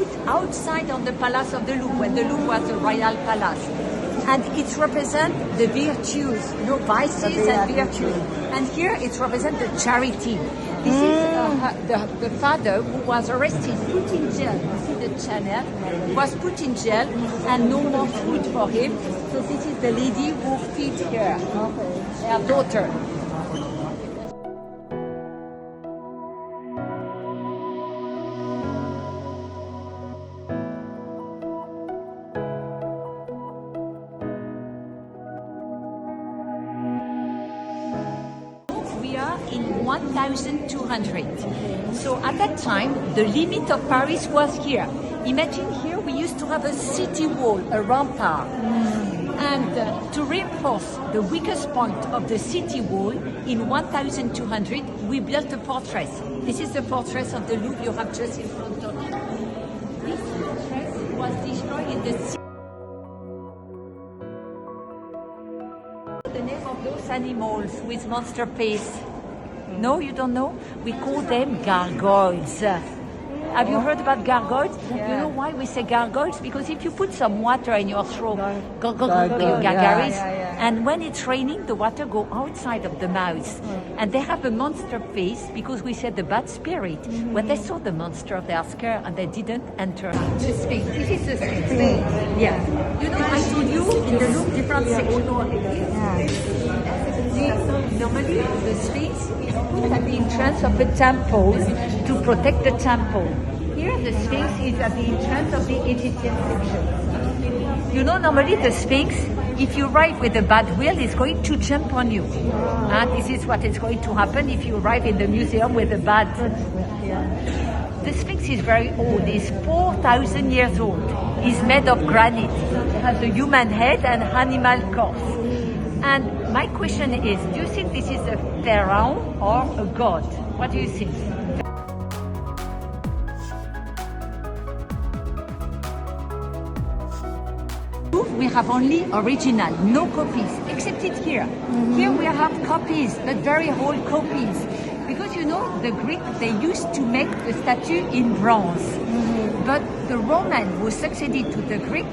put outside on the Palace of the Louvre, when the Louvre was the royal palace. And it represents the virtues, vices and virtues. And here it represents the charity. This is the father who was arrested, put in jail. You see the channel, was put in jail and no more food for him. So this is the lady who feeds her daughter. We are in 1,200. So at that time, the limit of Paris was here. Imagine here we used to have a city wall, a rampart. And to reinforce the weakest point of the city wall, in 1,200, we built a fortress. This is the fortress of the Louvre you have just in front of you. This fortress was destroyed in the city. The name of those animals with monster face? No, you don't know? We call them gargoyles. Have you heard about gargoyles? Yeah. You know why we say gargoyles? Because if you put some water in your throat, gargaries, and when it's raining, the water go outside of the mouth. And they have a monster face because we said the bad spirit. When they saw the monster, they are scared and they didn't enter. The Sphinx. This is the Sphinx. Yeah. You know, I told you in the Louvre different sections. Normally, the Sphinx is put at the entrance of the temple to protect the temple. Here, the Sphinx is at the entrance of the Egyptian section. You know, normally the Sphinx, if you arrive with a bad will, it's going to jump on you. And this is what is going to happen if you arrive in the museum with a bad... The Sphinx is very old. It's 4,000 years old. It's made of granite. It has a human head and animal corpse. And my question is, do you think this is a pharaoh or a god? What do you think? We have only original, no copies, except it here. Here we have copies, but very old copies. Because you know, the Greek, they used to make the statue in bronze. But the Roman who succeeded to the Greek,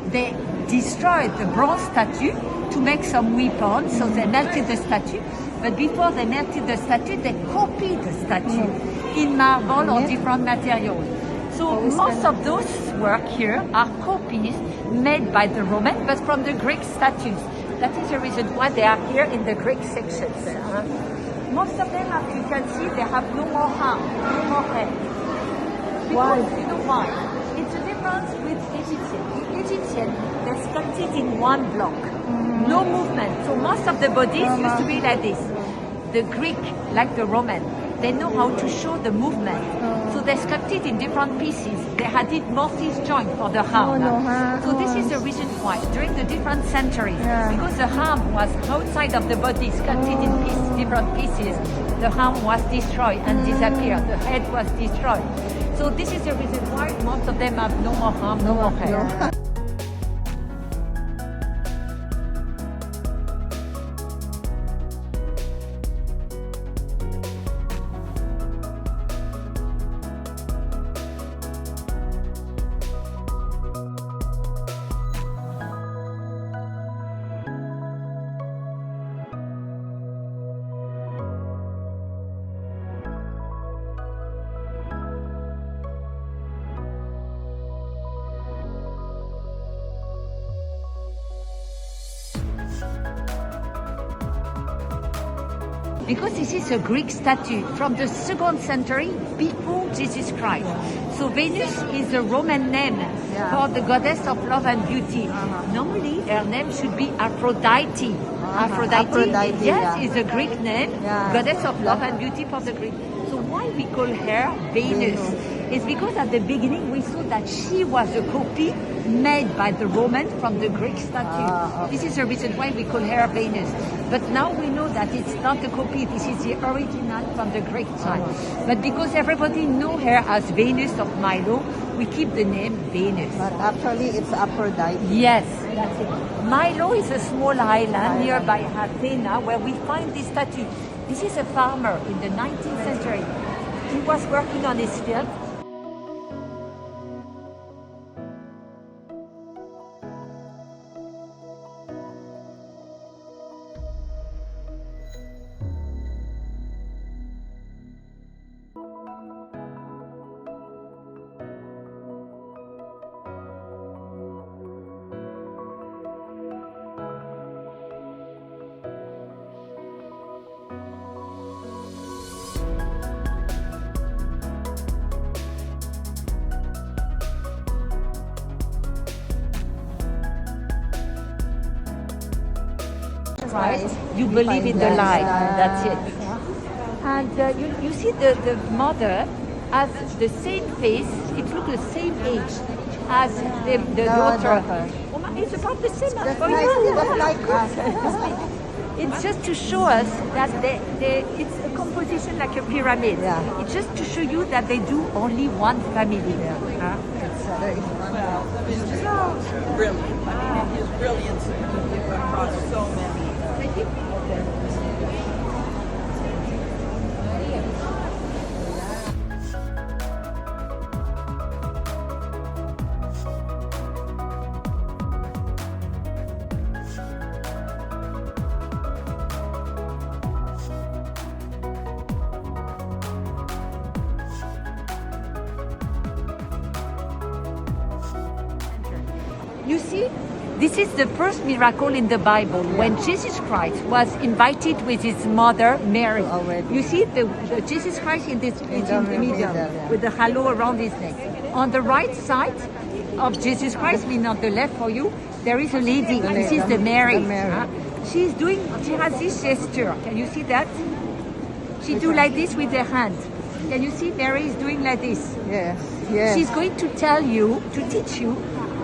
they destroyed the bronze statue to make some weapons, so they melted the statue. But before they melted the statue, they copied the statue in marble or different materials. So most of those work here are copies made by the Roman, but from the Greek statues. That is the reason why they are here in the Greek sections. Most of them, as you can see, they have no more arm, no more head. Because, you know why? It's a difference with Egyptian. The Egyptian, they're sculpted in one block. No movement. So most of the bodies used to be like this. The Greek, like the Roman, they know how to show the movement. So they sculpted in different pieces. They added mortise joint for the arm. So this is the reason why, during the different centuries, because the arm was outside of the body, sculpted in different pieces, the arm was destroyed and disappeared. The head was destroyed. So this is the reason why most of them have no more arm, no more head. Because this is a Greek statue from the 2nd century before Jesus Christ. So Venus is the Roman name for the goddess of love and beauty. Normally her name should be Aphrodite. Aphrodite, yes, is a Greek name, goddess of love and beauty for the Greek. So why we call her Venus? It's because at the beginning we saw that she was a copy made by the Roman from the Greek statue. This is the reason why we call her Venus. But now we know that it's not a copy, this is the original from the Greek time. But because everybody know her as Venus of Milo, we keep the name Venus. But actually it's Aphrodite. Yes, that's it. Milo is a small island nearby Athena where we find this statue. This is a farmer in the 19th century. He was working on his field. Christ, you believe in the light. That's it. And you see the mother has the same face, it looks the same age as the daughter. Oh my, it's about the same as for you. Just like us. It's just to show us that it's a composition like a pyramid. Yeah. It's just to show you that they do only one family. Huh? It's just brilliant. I mean, his brilliance across so many. You see, this is the first miracle in the Bible when Jesus Christ was invited with his mother Mary. Already. You see the Jesus Christ in this in the middle with the halo around his neck. On the right side of Jesus Christ, meaning on the left for you, there is a lady. This is the Mary. She has this gesture. Can you see that? She do like this with her hand. Can you see Mary is doing like this? Yes. Yes. She's going to tell you, to teach you,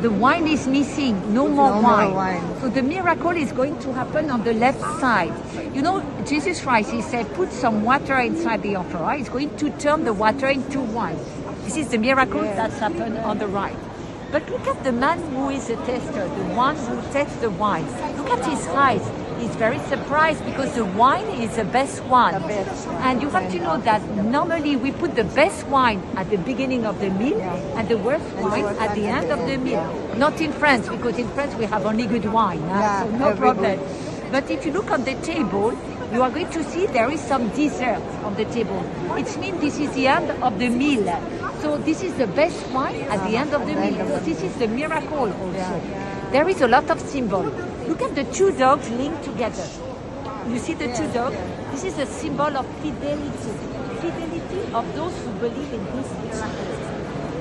the wine is missing, no more wine. So the miracle is going to happen on the left side. You know, Jesus Christ, he said, put some water inside the amphora. He's going to turn the water into wine. This is the miracle that's happened on the right. But look at the man who is a tester, the one who tests the wine. Look at his eyes. He's very surprised because the wine is the best one. And you have to know that normally we put the best wine at the beginning of the meal and the worst wine at the end of the meal. Not in France, because in France we have only good wine, so no problem. But if you look on the table, you are going to see there is some dessert on the table. It means this is the end of the meal. So this is the best wine at the end of the meal. So this is the miracle also. There is a lot of symbol. Look at the two dogs linked together. You see the two dogs? This is a symbol of fidelity. Fidelity of those who believe in this miracle.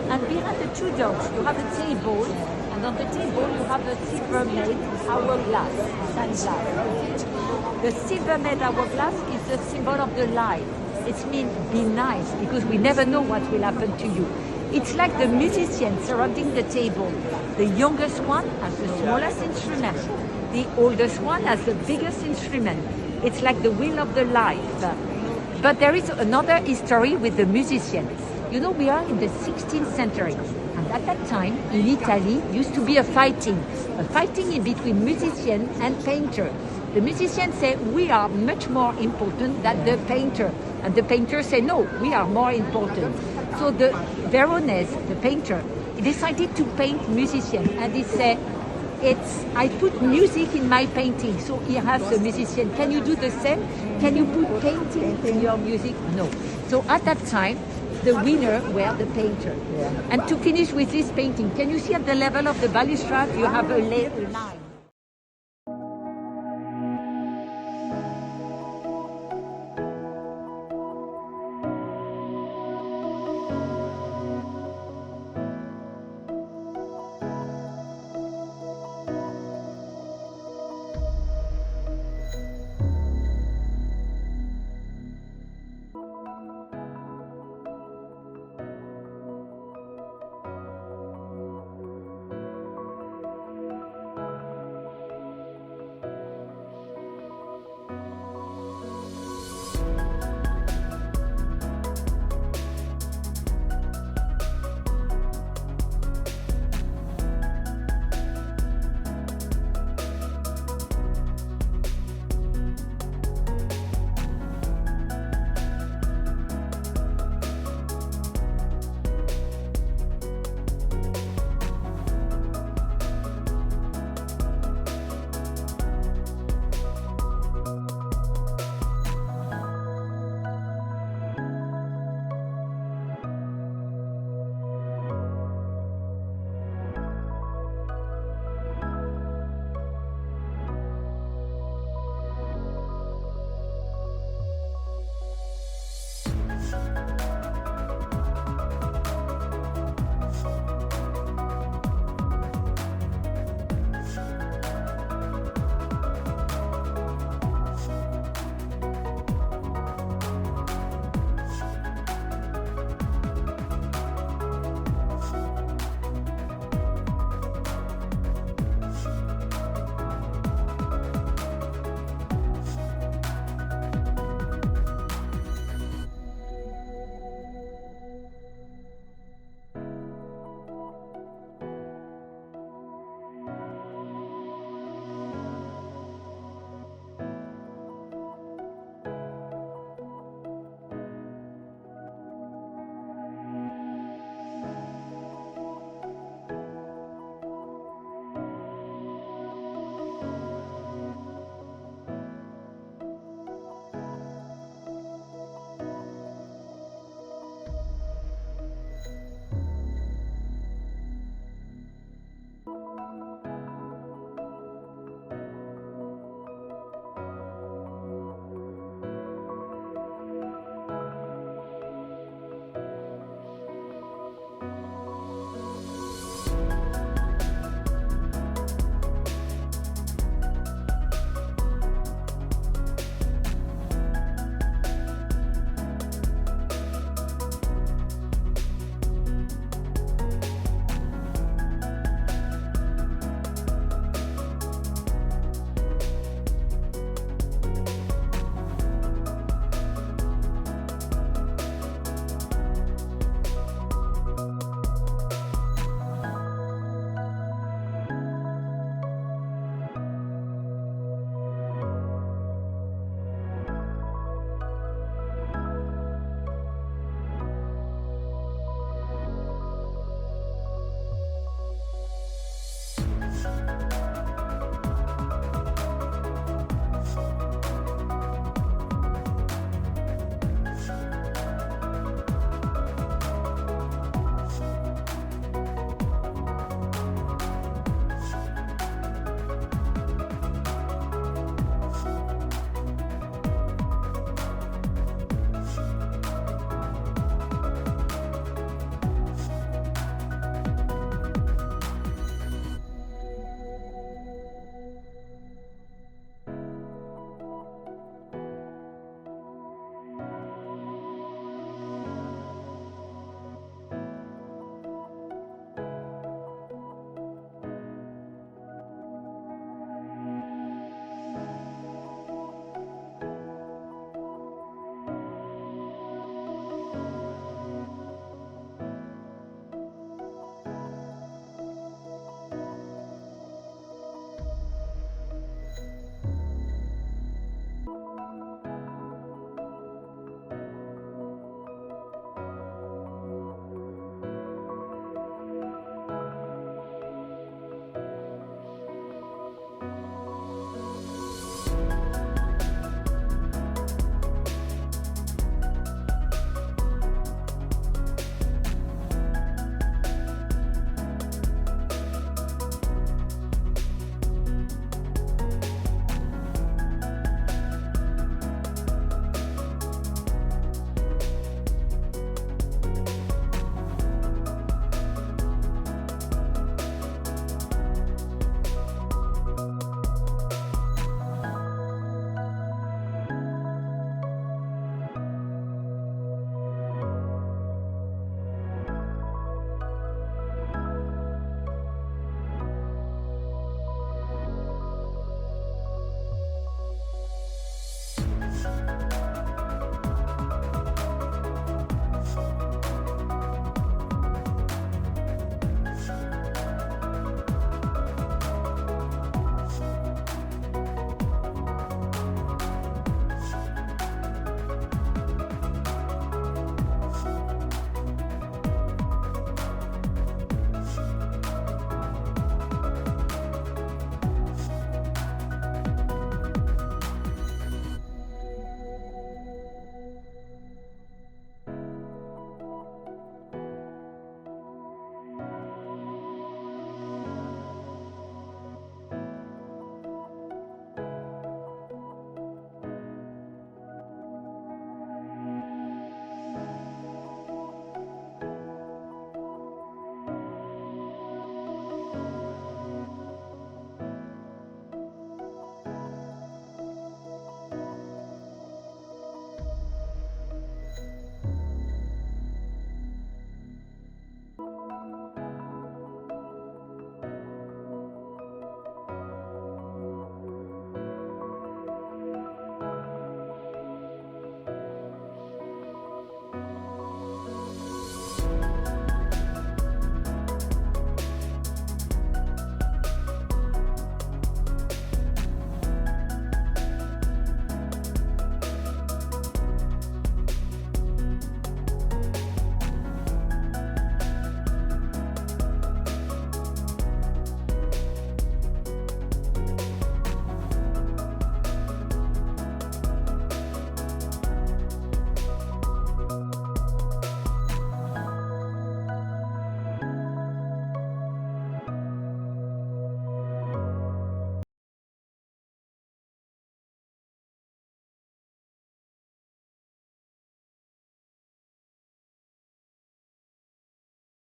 And behind the two dogs, you have a table, and on the table you have a silver-made hourglass, sunglass. The silver-made hourglass is the symbol of the light. It means be nice, because we never know what will happen to you. It's like the musicians surrounding the table. The youngest one has the smallest instrument. The oldest one has the biggest instrument. It's like the wheel of the life. But there is another history with the musicians. You know, we are in the 16th century. And at that time, in Italy, used to be a fighting in between musician and painter. The musicians say, we are much more important than the painter. And the painter say, no, we are more important. So the Veronese, the painter, he decided to paint musicians. And he said, I put music in my painting. So he asked the musician, can you do the same? Can you put painting in your music? No. So at that time, the winner were the painter. And to finish with this painting, can you see at the level of the balustrade, you have a line.